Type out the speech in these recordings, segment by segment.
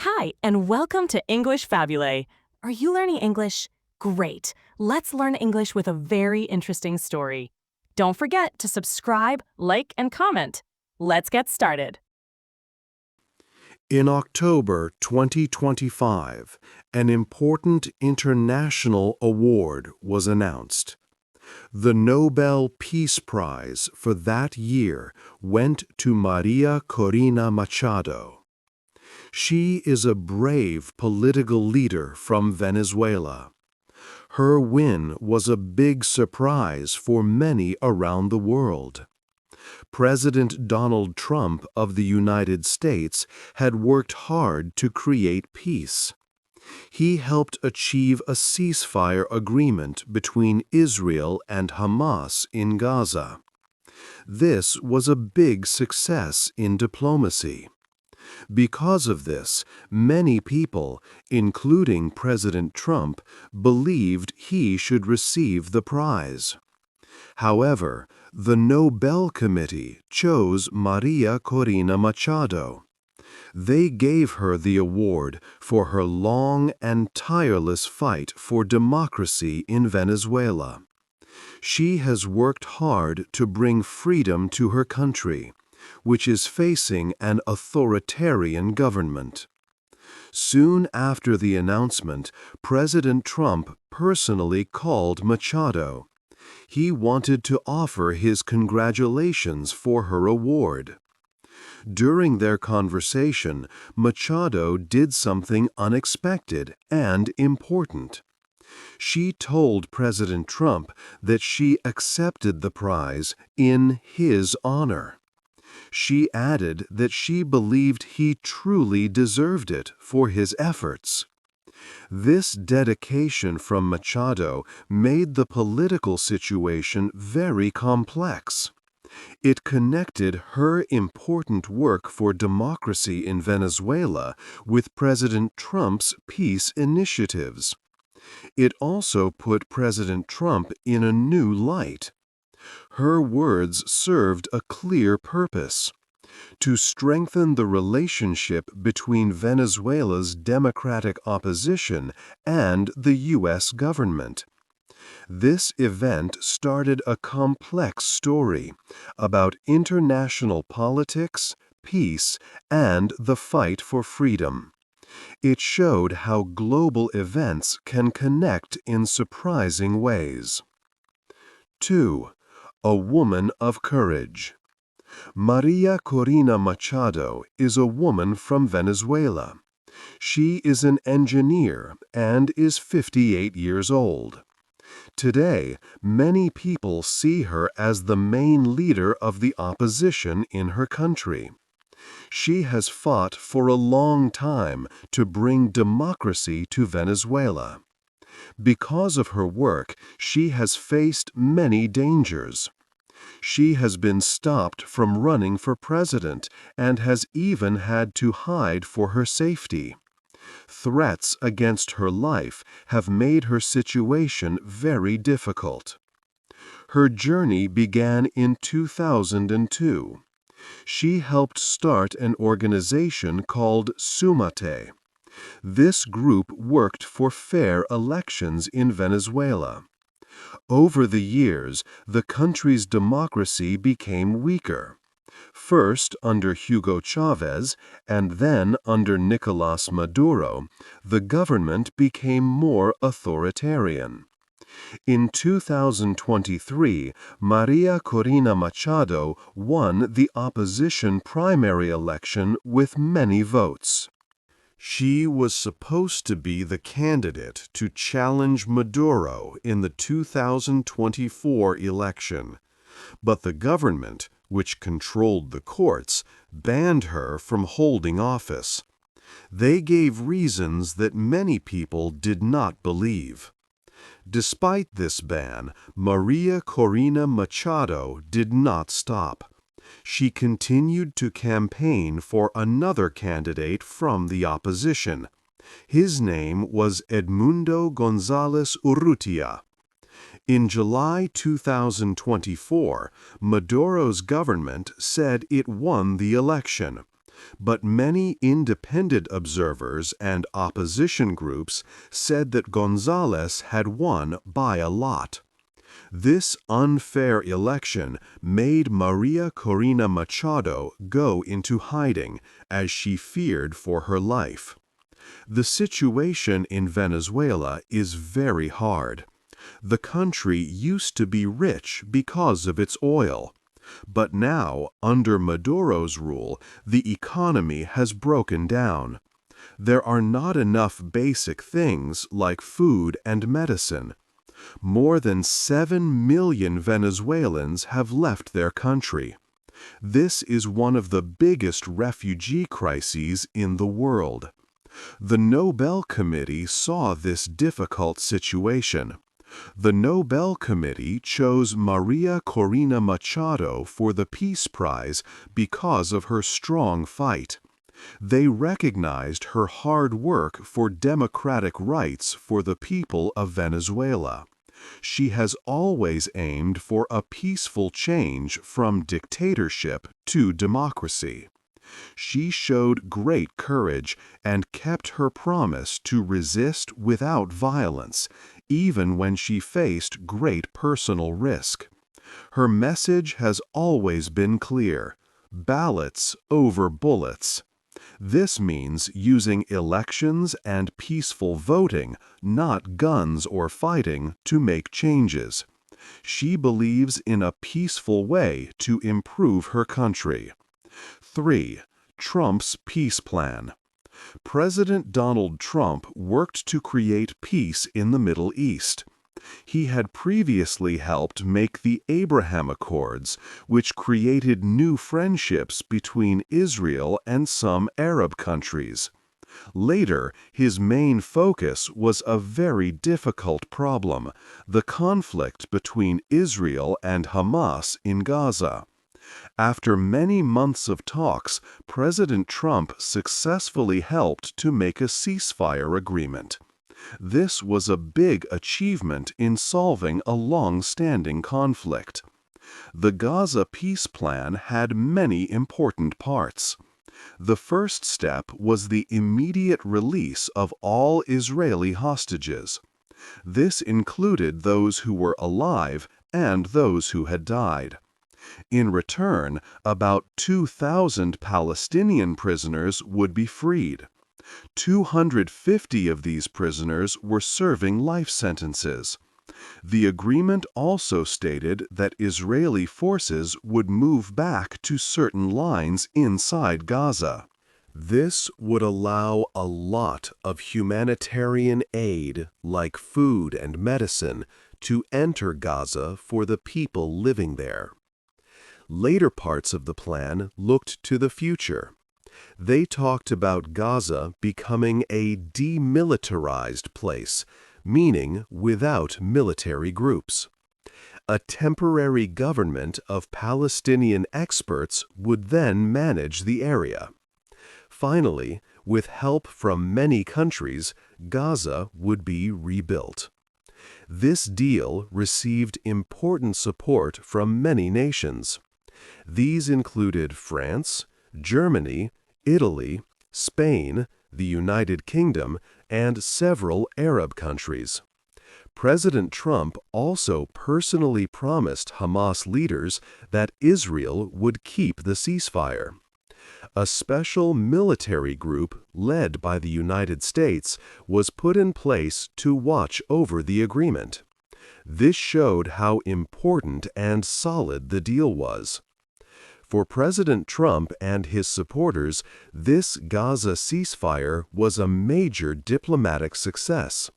Hi, and welcome to English-Fabule. Are you learning English? Great. Let's learn English with a very interesting story. Don't forget to subscribe, like, and comment. Let's get started. In October 2025, an important international award was announced. The Nobel Peace Prize for that year went to Maria Corina Machado. She is a brave political leader from Venezuela. Her win was a big surprise for many around the world. President Donald Trump of the United States had worked hard to create peace. He helped achieve a ceasefire agreement between Israel and Hamas in Gaza. This was a big success in diplomacy. Because of this, many people, including President Trump, believed he should receive the prize. However, the Nobel Committee chose Maria Corina Machado. They gave her the award for her long and tireless fight for democracy in Venezuela. She has worked hard to bring freedom to her country, which is facing an authoritarian government. Soon after the announcement, President Trump personally called Machado. He wanted to offer his congratulations for her award. During their conversation, Machado did something unexpected and important. She told President Trump that she accepted the prize in his honor. She added that she believed he truly deserved it for his efforts. This dedication from Machado made the political situation very complex. It connected her important work for democracy in Venezuela with President Trump's peace initiatives. It also put President Trump in a new light. Her words served a clear purpose: to strengthen the relationship between Venezuela's democratic opposition and the U.S. government. This event started a complex story about international politics, peace, and the fight for freedom. It showed how global events can connect in surprising ways. 2. A woman of courage. Maria Corina Machado is a woman from Venezuela. She is an engineer and is 58 years old. Today, many people see her as the main leader of the opposition in her country. She has fought for a long time to bring democracy to Venezuela. Because of her work, she has faced many dangers. She has been stopped from running for president and has even had to hide for her safety. Threats against her life have made her situation very difficult. Her journey began in 2002. She helped start an organization called Sumate. This group worked for fair elections in Venezuela. Over the years, the country's democracy became weaker. First under Hugo Chavez and then under Nicolás Maduro, the government became more authoritarian. In 2023, Maria Corina Machado won the opposition primary election with many votes. She was supposed to be the candidate to challenge Maduro in the 2024 election, but the government, which controlled the courts, banned her from holding office. They gave reasons that many people did not believe. Despite this ban, Maria Corina Machado did not stop. She continued to campaign for another candidate from the opposition. His name was Edmundo González Urrutia. In July 2024, Maduro's government said it won the election, But many independent observers and opposition groups said that González had won by a lot. This unfair election made Maria Corina Machado go into hiding as she feared for her life. The situation in Venezuela is very hard. The country used to be rich because of its oil. But now, under Maduro's rule, the economy has broken down. There are not enough basic things like food and medicine. More than 7 million Venezuelans have left their country. This is one of the biggest refugee crises in the world. The Nobel Committee saw this difficult situation. The Nobel Committee chose Maria Corina Machado for the Peace Prize because of her strong fight. They recognized her hard work for democratic rights for the people of Venezuela. She has always aimed for a peaceful change from dictatorship to democracy. She showed great courage and kept her promise to resist without violence, even when she faced great personal risk. Her message has always been clear: ballots over bullets. This means using elections and peaceful voting, not guns or fighting, to make changes. She believes in a peaceful way to improve her country. 3. Trump's peace plan. President Donald Trump worked to create peace in the Middle East. He had previously helped make the Abraham Accords, which created new friendships between Israel and some Arab countries. Later, his main focus was a very difficult problem: the conflict between Israel and Hamas in Gaza. After many months of talks, President Trump successfully helped to make a ceasefire agreement. This was a big achievement in solving a long-standing conflict. The Gaza peace plan had many important parts. The first step was the immediate release of all Israeli hostages. This included those who were alive and those who had died. In return, about 2,000 Palestinian prisoners would be freed. 250 of these prisoners were serving life sentences. The agreement also stated that Israeli forces would move back to certain lines inside Gaza. This would allow a lot of humanitarian aid, like food and medicine, to enter Gaza for the people living there. Later parts of the plan looked to the future. They talked about Gaza becoming a demilitarized place, meaning without military groups. A temporary government of Palestinian experts would then manage the area. Finally, with help from many countries, Gaza would be rebuilt. This deal received important support from many nations. These included France, Germany, Italy, Spain, the United Kingdom, and several Arab countries. President Trump also personally promised Hamas leaders that Israel would keep the ceasefire. A special military group led by the United States was put in place to watch over the agreement. This showed how important and solid the deal was. For President Trump and his supporters, this Gaza ceasefire was a major diplomatic success.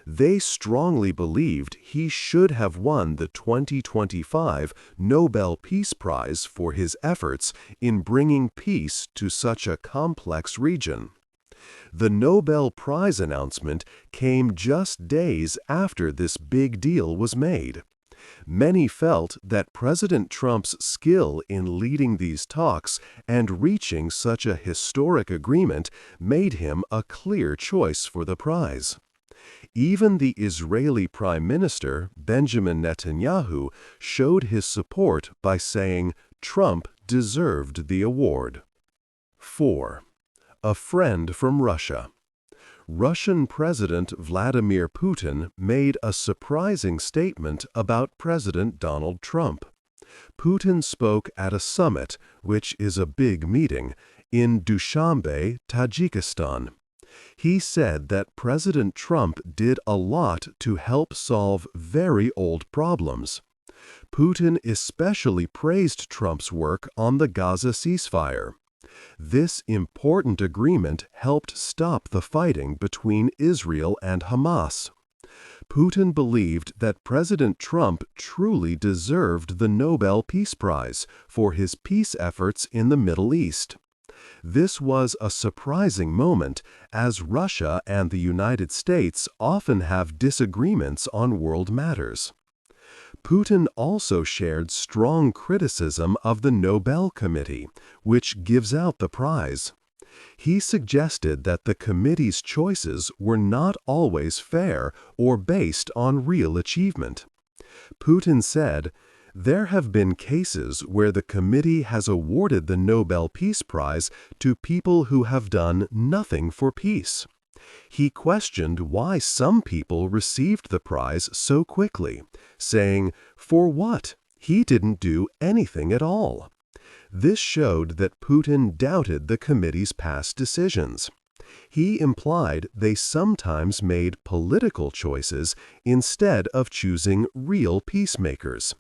They strongly believed he should have won the 2025 Nobel Peace Prize for his efforts in bringing peace to such a complex region. The Nobel Prize announcement came just days after this big deal was made. Many felt that President Trump's skill in leading these talks and reaching such a historic agreement made him a clear choice for the prize. Even the Israeli Prime Minister, Benjamin Netanyahu, showed his support by saying Trump deserved the award. 4. A friend from Russia. Russian President Vladimir Putin made a surprising statement about President Donald Trump. Putin spoke at a summit, which is a big meeting, in Dushanbe, Tajikistan. He said that President Trump did a lot to help solve very old problems. Putin especially praised Trump's work on the Gaza ceasefire. This important agreement helped stop the fighting between Israel and Hamas. Putin believed that President Trump truly deserved the Nobel Peace Prize for his peace efforts in the Middle East. This was a surprising moment, as Russia and the United States often have disagreements on world matters. Putin also shared strong criticism of the Nobel Committee, which gives out the prize. He suggested that the committee's choices were not always fair or based on real achievement. Putin said, "There have been cases where the committee has awarded the Nobel Peace Prize to people who have done nothing for peace." He questioned why some people received the prize so quickly, saying, "For what? He didn't do anything at all." This showed that Putin doubted the committee's past decisions. He implied they sometimes made political choices instead of choosing real peacemakers.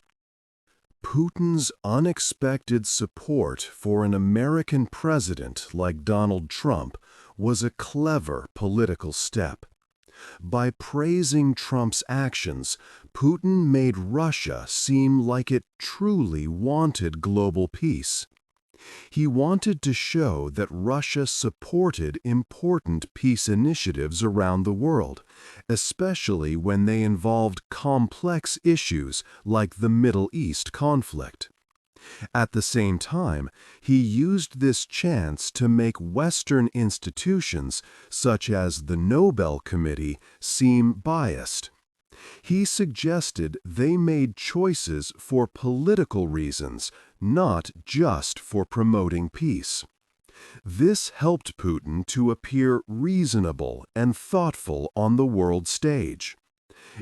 Putin's unexpected support for an American president like Donald Trump was a clever political step. By praising Trump's actions, Putin made Russia seem like it truly wanted global peace. He wanted to show that Russia supported important peace initiatives around the world, especially when they involved complex issues like the Middle East conflict. At the same time, he used this chance to make Western institutions, such as the Nobel Committee, seem biased. He suggested they made choices for political reasons, not just for promoting peace. This helped Putin to appear reasonable and thoughtful on the world stage.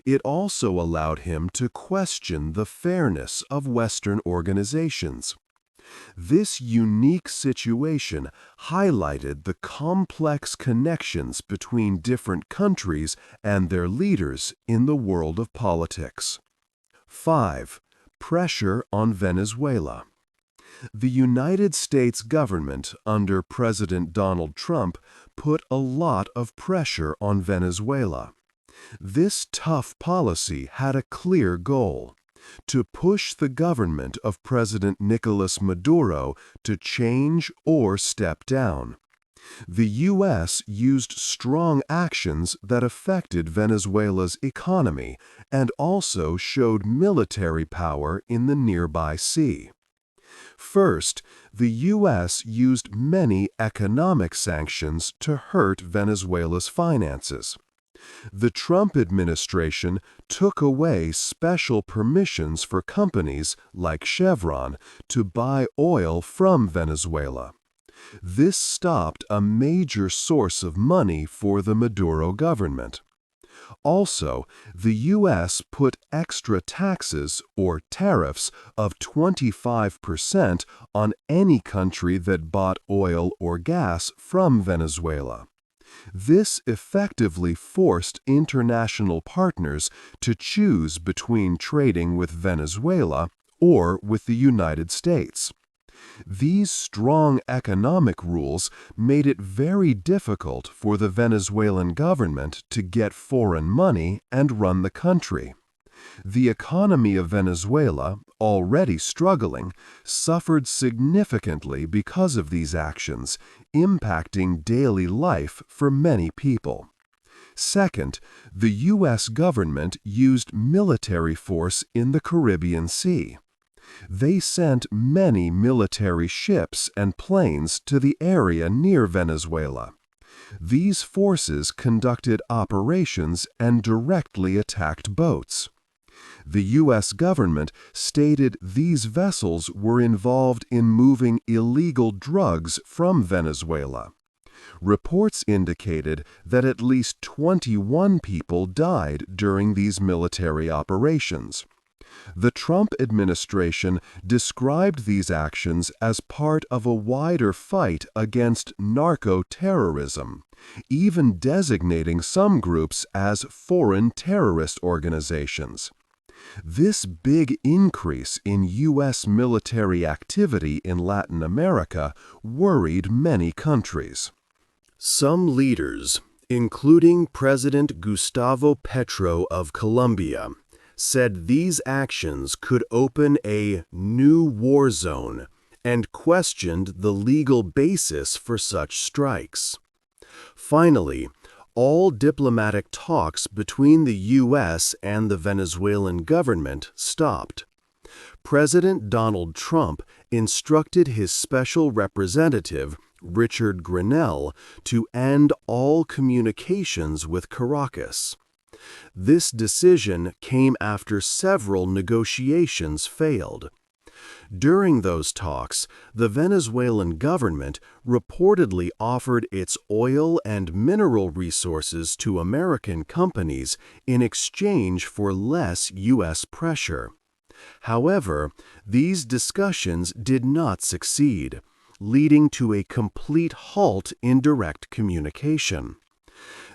It also allowed him to question the fairness of Western organizations. This unique situation highlighted the complex connections between different countries and their leaders in the world of politics. 5. Pressure on Venezuela. The United States government under President Donald Trump put a lot of pressure on Venezuela. This tough policy had a clear goal: to push the government of President Nicolas Maduro to change or step down. The U.S. used strong actions that affected Venezuela's economy and also showed military power in the nearby sea. First, the U.S. used many economic sanctions to hurt Venezuela's finances. The Trump administration took away special permissions for companies like Chevron to buy oil from Venezuela. This stopped a major source of money for the Maduro government. Also, the U.S. put extra taxes or tariffs of 25% on any country that bought oil or gas from Venezuela. This effectively forced international partners to choose between trading with Venezuela or with the United States. These strong economic rules made it very difficult for the Venezuelan government to get foreign money and run the country. The economy of Venezuela, already struggling, suffered significantly because of these actions, impacting daily life for many people. Second, the U.S. government used military force in the Caribbean Sea. They sent many military ships and planes to the area near Venezuela. These forces conducted operations and directly attacked boats. The U.S. government stated these vessels were involved in moving illegal drugs from Venezuela. Reports indicated that at least 21 people died during these military operations. The Trump administration described these actions as part of a wider fight against narco-terrorism, even designating some groups as foreign terrorist organizations. This big increase in U.S. military activity in Latin America worried many countries. Some leaders, including President Gustavo Petro of Colombia, said these actions could open a new war zone and questioned the legal basis for such strikes. Finally, all diplomatic talks between the U.S. and the Venezuelan government stopped. President Donald Trump instructed his special representative, Richard Grenell, to end all communications with Caracas. This decision came after several negotiations failed. During those talks, the Venezuelan government reportedly offered its oil and mineral resources to American companies in exchange for less U.S. pressure. However, these discussions did not succeed, leading to a complete halt in direct communication.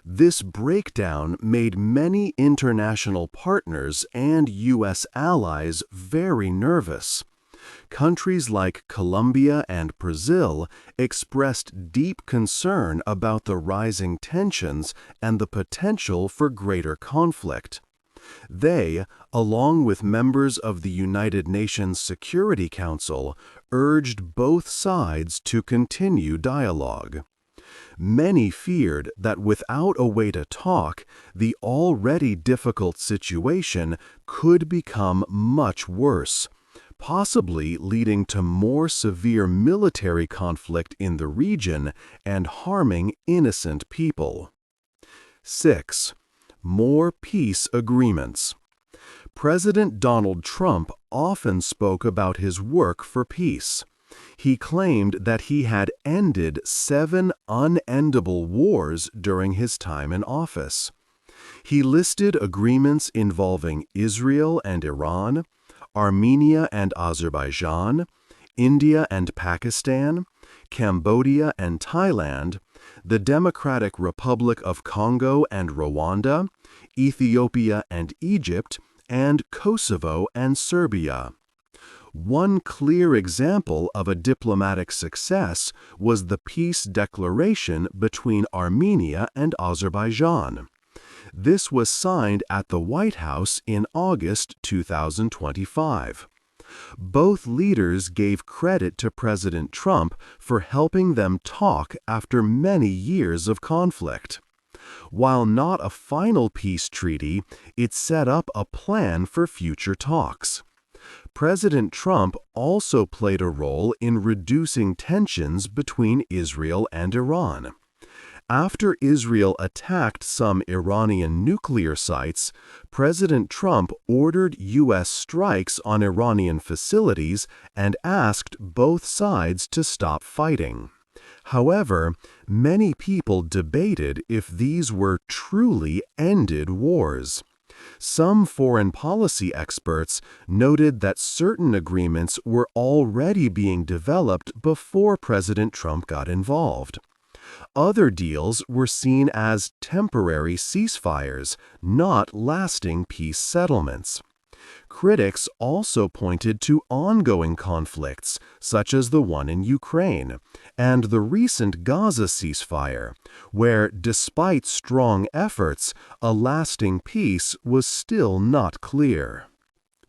This breakdown made many international partners and U.S. allies very nervous. Countries like Colombia and Brazil expressed deep concern about the rising tensions and the potential for greater conflict. They, along with members of the United Nations Security Council, urged both sides to continue dialogue. Many feared that without a way to talk, the already difficult situation could become much worse, possibly leading to more severe military conflict in the region and harming innocent people. 6. More peace agreements. President Donald Trump often spoke about his work for peace. He claimed that he had ended 7 unendable wars during his time in office. He listed agreements involving Israel and Iran, Armenia and Azerbaijan, India and Pakistan, Cambodia and Thailand, the Democratic Republic of Congo and Rwanda, Ethiopia and Egypt, and Kosovo and Serbia. One clear example of a diplomatic success was the peace declaration between Armenia and Azerbaijan. This was signed at the White House in August 2025. Both leaders gave credit to President Trump for helping them talk after many years of conflict. While not a final peace treaty, it set up a plan for future talks. President Trump also played a role in reducing tensions between Israel and Iran. After Israel attacked some Iranian nuclear sites, President Trump ordered U.S. strikes on Iranian facilities and asked both sides to stop fighting. However, many people debated if these were truly ended wars. Some foreign policy experts noted that certain agreements were already being developed before President Trump got involved. Other deals were seen as temporary ceasefires, not lasting peace settlements. Critics also pointed to ongoing conflicts, such as the one in Ukraine, and the recent Gaza ceasefire, where, despite strong efforts, a lasting peace was still not clear.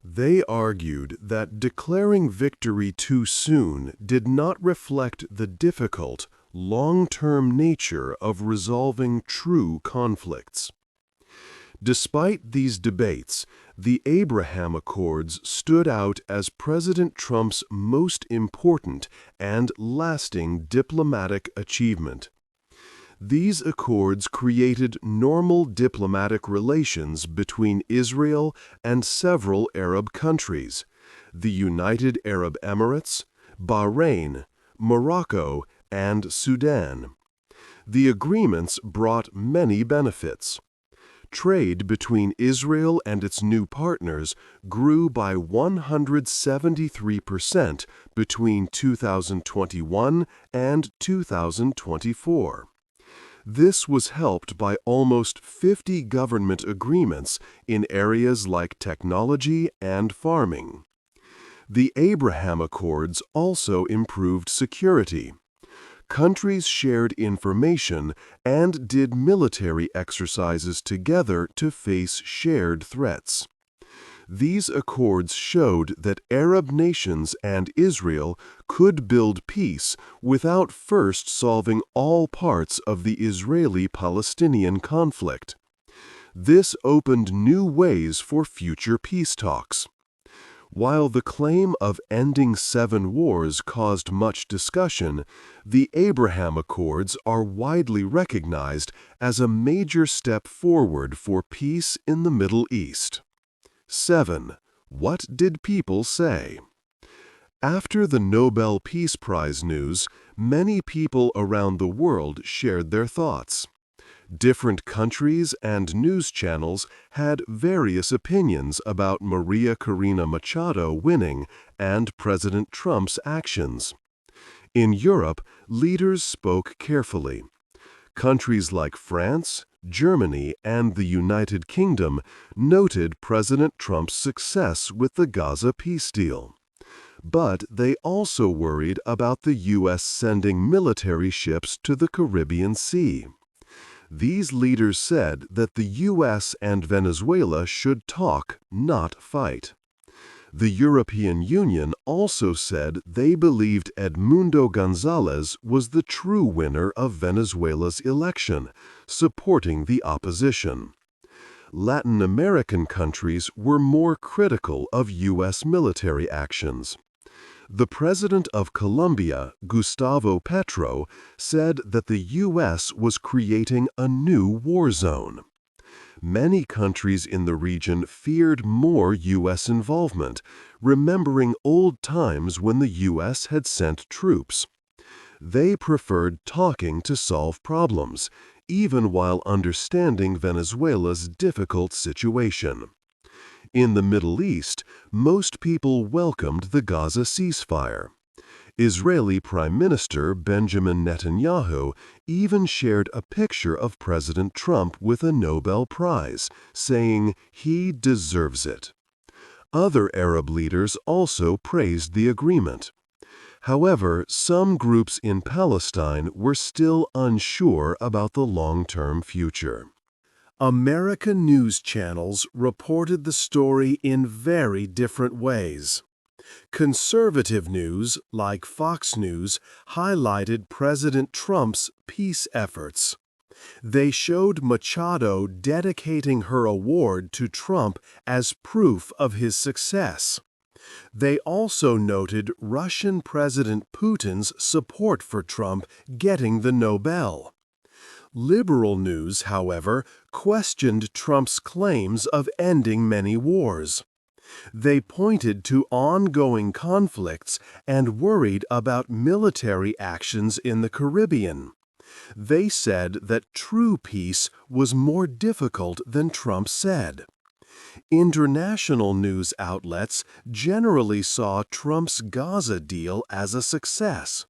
They argued that declaring victory too soon did not reflect the difficult, long-term nature of resolving true conflicts. Despite these debates, the Abraham Accords stood out as President Trump's most important and lasting diplomatic achievement. These accords created normal diplomatic relations between Israel and several Arab countries: the United Arab Emirates, Bahrain, Morocco, and Sudan. The agreements brought many benefits. Trade between Israel and its new partners grew by 173% between 2021 and 2024. This was helped by almost 50 government agreements in areas like technology and farming. The Abraham Accords also improved security. Countries shared information and did military exercises together to face shared threats. These accords showed that Arab nations and Israel could build peace without first solving all parts of the Israeli-Palestinian conflict. This opened new ways for future peace talks. While the claim of ending 7 wars caused much discussion, the Abraham Accords are widely recognized as a major step forward for peace in the Middle East. 7. What did people say? After the Nobel Peace Prize news, many people around the world shared their thoughts. Different countries and news channels had various opinions about Maria Corina Machado winning and President Trump's actions. In Europe, leaders spoke carefully. Countries like France, Germany, and the United Kingdom noted President Trump's success with the Gaza peace deal. But they also worried about the U.S. sending military ships to the Caribbean Sea. These leaders said that the U.S. and Venezuela should talk, not fight. The European Union also said they believed Edmundo González was the true winner of Venezuela's election, supporting the opposition. Latin American countries were more critical of U.S. military actions. The president of Colombia, Gustavo Petro, said that the U.S. was creating a new war zone. Many countries in the region feared more U.S. involvement, remembering old times when the U.S. had sent troops. They preferred talking to solve problems, even while understanding Venezuela's difficult situation. In the Middle East, most people welcomed the Gaza ceasefire. Israeli Prime Minister Benjamin Netanyahu even shared a picture of President Trump with a Nobel Prize, saying he deserves it. Other Arab leaders also praised the agreement. However, some groups in Palestine were still unsure about the long-term future. American news channels reported the story in very different ways. Conservative news, like Fox News, highlighted President Trump's peace efforts. They showed Machado dedicating her award to Trump as proof of his success. They also noted Russian President Putin's support for Trump getting the Nobel. Liberal news, however, questioned Trump's claims of ending many wars. They pointed to ongoing conflicts and worried about military actions in the Caribbean. They said that true peace was more difficult than Trump said. International news outlets generally saw Trump's Gaza deal as a success,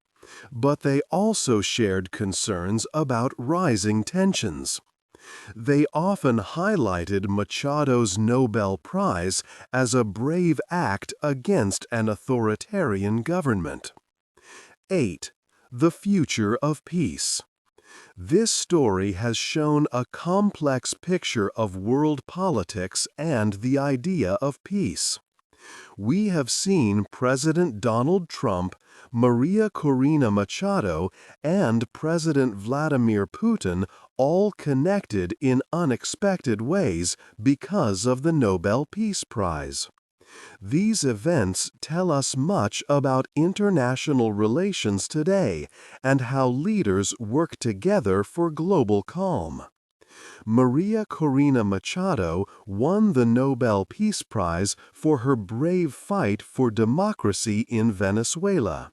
but they also shared concerns about rising tensions. They often highlighted Machado's Nobel Prize as a brave act against an authoritarian government. 8. The future of peace. This story has shown a complex picture of world politics and the idea of peace. We have seen President Donald Trump, Maria Corina Machado, and President Vladimir Putin all connected in unexpected ways because of the Nobel Peace Prize. These events tell us much about international relations today and how leaders work together for global calm. Maria Corina Machado won the Nobel Peace Prize for her brave fight for democracy in Venezuela.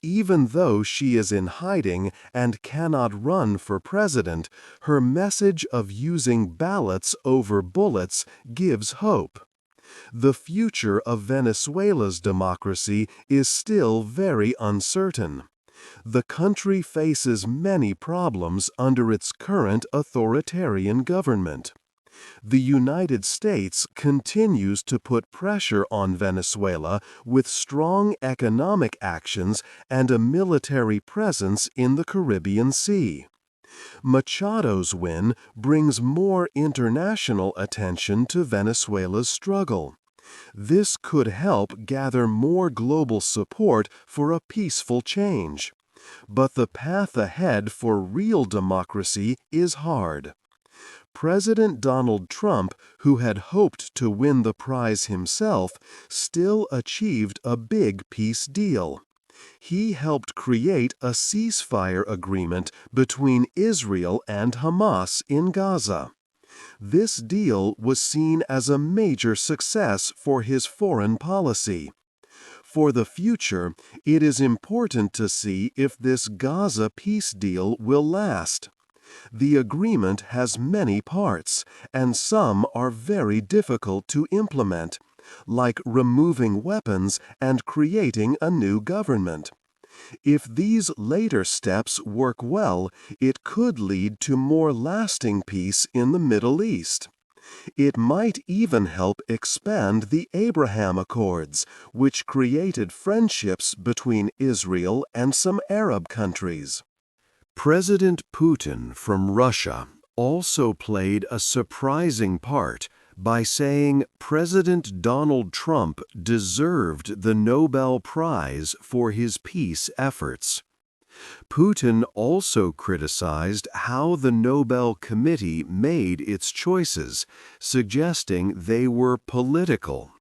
Even though she is in hiding and cannot run for president, her message of using ballots over bullets gives hope. The future of Venezuela's democracy is still very uncertain. The country faces many problems under its current authoritarian government. The United States continues to put pressure on Venezuela with strong economic actions and a military presence in the Caribbean Sea. Machado's win brings more international attention to Venezuela's struggle. This could help gather more global support for a peaceful change. But the path ahead for real democracy is hard. President Donald Trump, who had hoped to win the prize himself, still achieved a big peace deal. He helped create a ceasefire agreement between Israel and Hamas in Gaza. This deal was seen as a major success for his foreign policy. For the future, it is important to see if this Gaza peace deal will last. The agreement has many parts, and some are very difficult to implement, like removing weapons and creating a new government. If these later steps work well, it could lead to more lasting peace in the Middle East. It might even help expand the Abraham Accords, which created friendships between Israel and some Arab countries. President Putin from Russia also played a surprising part by saying President Donald Trump deserved the Nobel Prize for his peace efforts. Putin also criticized how the Nobel Committee made its choices, suggesting they were political.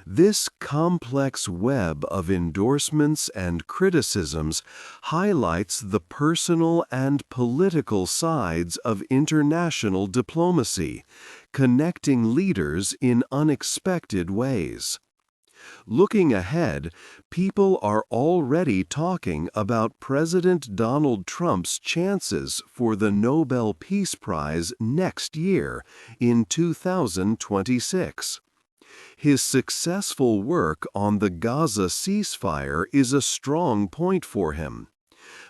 This complex web of endorsements and criticisms highlights the personal and political sides of international diplomacy, connecting leaders in unexpected ways. Looking ahead, people are already talking about President Donald Trump's chances for the Nobel Peace Prize next year, in 2026. His successful work on the Gaza ceasefire is a strong point for him.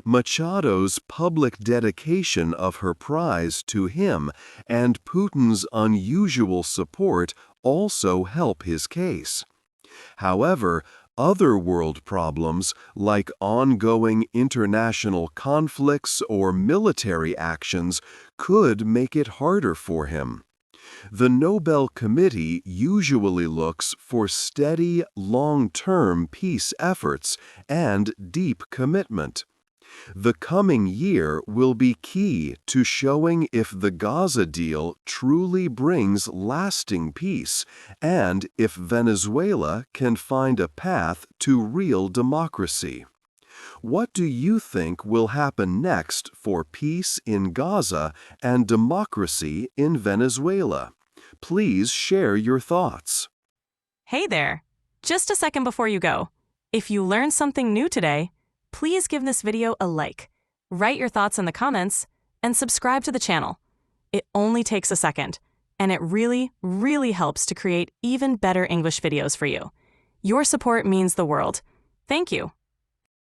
Machado's public dedication of her prize to him and Putin's unusual support also help his case. However, other world problems like ongoing international conflicts or military actions could make it harder for him. The Nobel Committee usually looks for steady, long-term peace efforts and deep commitment. The coming year will be key to showing if the Gaza deal truly brings lasting peace and if Venezuela can find a path to real democracy. What do you think will happen next for peace in Gaza and democracy in Venezuela? Please share your thoughts. Hey there! Just a second before you go. If you learned something new today, please give this video a like, write your thoughts in the comments, and subscribe to the channel. It only takes a second, and it really, really helps to create even better English videos for you. Your support means the world. Thank you.